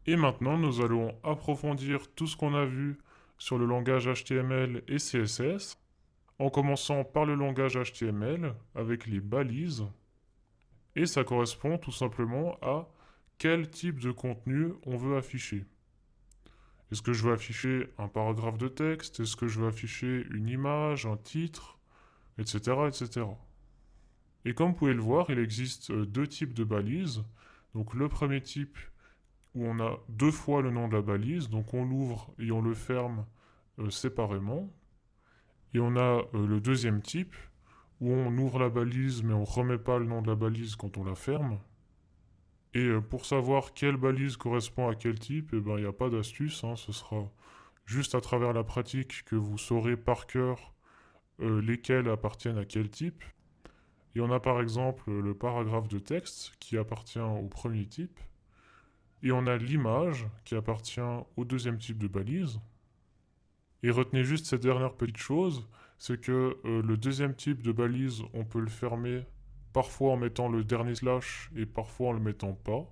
Et maintenant, nous allons approfondir tout ce qu'on a vu sur le langage HTML et CSS, en commençant par le langage HTML avec les balises. Et ça correspond tout simplement à quel type de contenu on veut afficher. Est-ce que je veux afficher un paragraphe de texte? Est-ce que je veux afficher une image, un titre, etc., etc. Et comme vous pouvez le voir, il existe deux types de balises. Donc le premier type où on a deux fois le nom de la balise, donc on l'ouvre et on le ferme séparément. Et on a le deuxième type où on ouvre la balise mais on ne remet pas le nom de la balise quand on la ferme. Et pour savoir quelle balise correspond à quel type, eh ben, il n'y a pas d'astuce, hein, ce sera juste à travers la pratique que vous saurez par cœur lesquelles appartiennent à quel type. Et on a par exemple le paragraphe de texte qui appartient au premier type, et on a l'image qui appartient au deuxième type de balise. Et retenez juste cette dernière petite chose, c'est que le deuxième type de balise, on peut le fermer parfois en mettant le dernier slash et parfois en le mettant pas.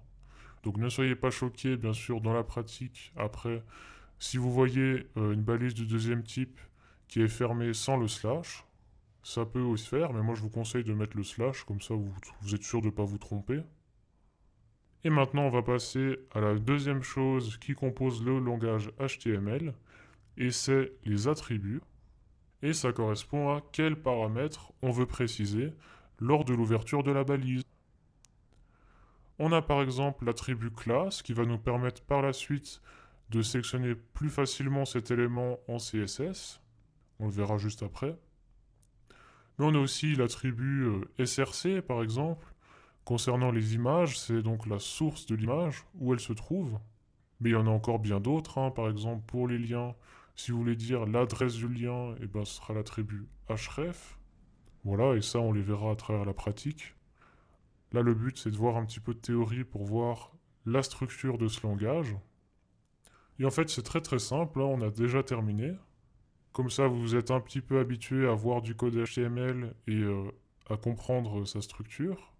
Donc ne soyez pas choqués, bien sûr, dans la pratique. Après, si vous voyez une balise du deuxième type qui est fermée sans le slash, ça peut aussi se faire, mais moi je vous conseille de mettre le slash, comme ça vous êtes sûr de ne pas vous tromper. Et maintenant, on va passer à la deuxième chose qui compose le langage HTML, et c'est les attributs. Et ça correspond à quels paramètres on veut préciser lors de l'ouverture de la balise. On a par exemple l'attribut classe qui va nous permettre par la suite de sélectionner plus facilement cet élément en CSS. On le verra juste après. Mais on a aussi l'attribut src par exemple. Concernant les images, c'est donc la source de l'image, où elle se trouve. Mais il y en a encore bien d'autres, hein. Par exemple, pour les liens, si vous voulez dire l'adresse du lien, eh ben, ce sera l'attribut href. Voilà, et ça, on les verra à travers la pratique. Là, le but, c'est de voir un petit peu de théorie pour voir la structure de ce langage. Et en fait, c'est très très simple, hein, on a déjà terminé. Comme ça, vous êtes un petit peu habitué à voir du code HTML et à comprendre sa structure.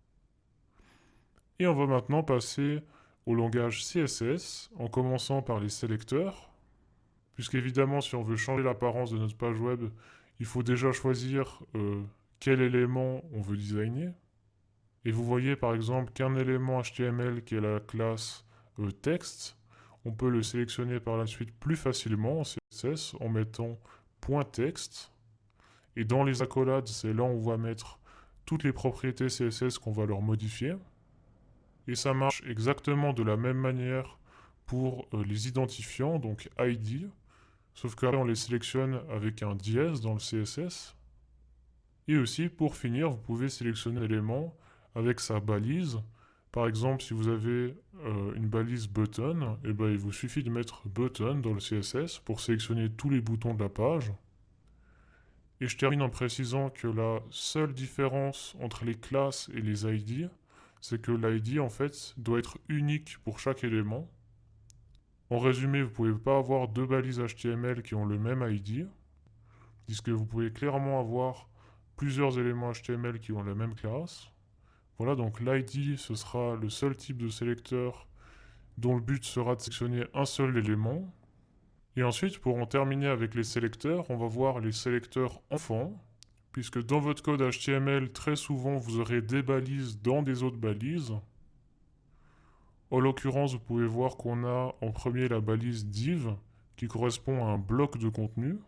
Et on va maintenant passer au langage CSS, en commençant par les sélecteurs. Puisqu'évidemment, si on veut changer l'apparence de notre page web, il faut déjà choisir quel élément on veut designer. Et vous voyez par exemple qu'un élément HTML qui est la classe texte, on peut le sélectionner par la suite plus facilement en CSS en mettant .text. Et dans les accolades, c'est là où on va mettre toutes les propriétés CSS qu'on va leur modifier. Et ça marche exactement de la même manière pour les identifiants, donc ID, sauf qu'après on les sélectionne avec un dièse dans le CSS. Et aussi, pour finir, vous pouvez sélectionner un élément avec sa balise. Par exemple, si vous avez une balise button, eh ben, il vous suffit de mettre button dans le CSS pour sélectionner tous les boutons de la page. Et je termine en précisant que la seule différence entre les classes et les ID, c'est que l'ID en fait doit être unique pour chaque élément. En résumé, vous ne pouvez pas avoir deux balises HTML qui ont le même ID, puisque vous pouvez clairement avoir plusieurs éléments HTML qui ont la même classe. Voilà, donc l'ID, ce sera le seul type de sélecteur dont le but sera de sélectionner un seul élément. Et ensuite, pour en terminer avec les sélecteurs, on va voir les sélecteurs enfants, puisque dans votre code HTML, très souvent, vous aurez des balises dans des autres balises. En l'occurrence, vous pouvez voir qu'on a en premier la balise div, qui correspond à un bloc de contenu.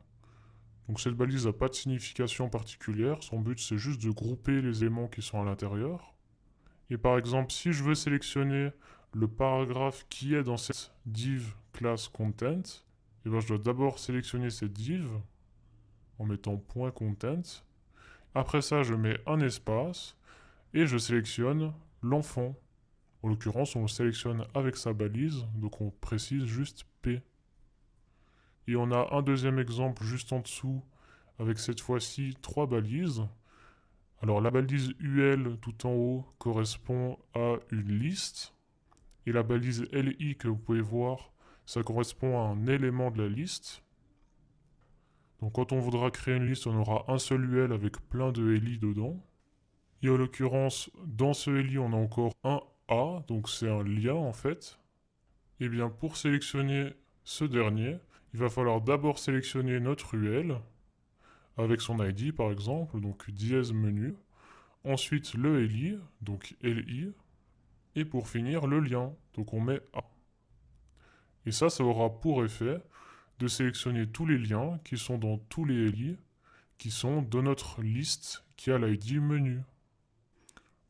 Donc cette balise n'a pas de signification particulière, son but c'est juste de grouper les éléments qui sont à l'intérieur. Et par exemple, si je veux sélectionner le paragraphe qui est dans cette div class content, eh ben, je dois d'abord sélectionner cette div en mettant .content. Après ça, je mets un espace et je sélectionne l'enfant. En l'occurrence, on le sélectionne avec sa balise, donc on précise juste P. Et on a un deuxième exemple juste en dessous, avec cette fois-ci trois balises. Alors la balise UL tout en haut correspond à une liste. Et la balise LI que vous pouvez voir, ça correspond à un élément de la liste. Donc quand on voudra créer une liste, on aura un seul UL avec plein de LI dedans. Et en l'occurrence, dans ce LI, on a encore un A, donc c'est un lien en fait. Eh bien, pour sélectionner ce dernier, il va falloir d'abord sélectionner notre UL, avec son ID par exemple, donc dièse menu. Ensuite le LI, donc LI. Et pour finir, le lien, donc on met A. Et ça aura pour effet de sélectionner tous les liens qui sont dans tous les LI, qui sont dans notre liste qui a l'ID menu.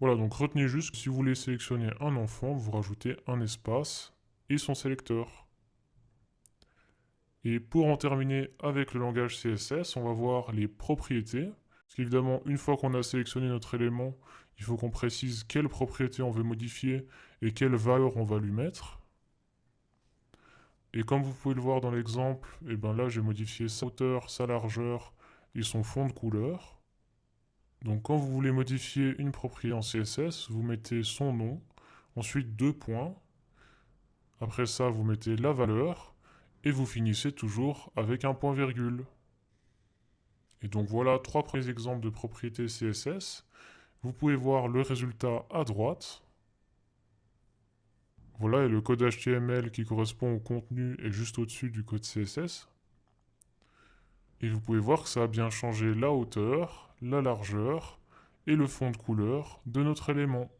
Voilà, donc retenez juste que si vous voulez sélectionner un enfant, vous rajoutez un espace et son sélecteur. Et pour en terminer avec le langage CSS, on va voir les propriétés. Parce qu'évidemment, une fois qu'on a sélectionné notre élément, il faut qu'on précise quelle propriété on veut modifier et quelle valeur on va lui mettre. Et comme vous pouvez le voir dans l'exemple, et ben là j'ai modifié sa hauteur, sa largeur et son fond de couleur. Donc quand vous voulez modifier une propriété en CSS, vous mettez son nom, ensuite deux points. Après ça, vous mettez la valeur et vous finissez toujours avec un point virgule. Et donc voilà trois premiers exemples de propriétés CSS. Vous pouvez voir le résultat à droite. Voilà, et le code HTML qui correspond au contenu est juste au-dessus du code CSS. Et vous pouvez voir que ça a bien changé la hauteur, la largeur et le fond de couleur de notre élément.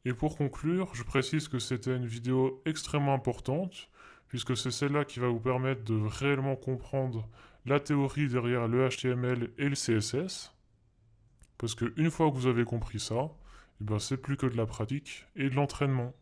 Et pour conclure, je précise que c'était une vidéo extrêmement importante, puisque c'est celle-là qui va vous permettre de réellement comprendre la théorie derrière le HTML et le CSS. Parce qu'une fois que vous avez compris ça, eh ben c'est plus que de la pratique et de l'entraînement.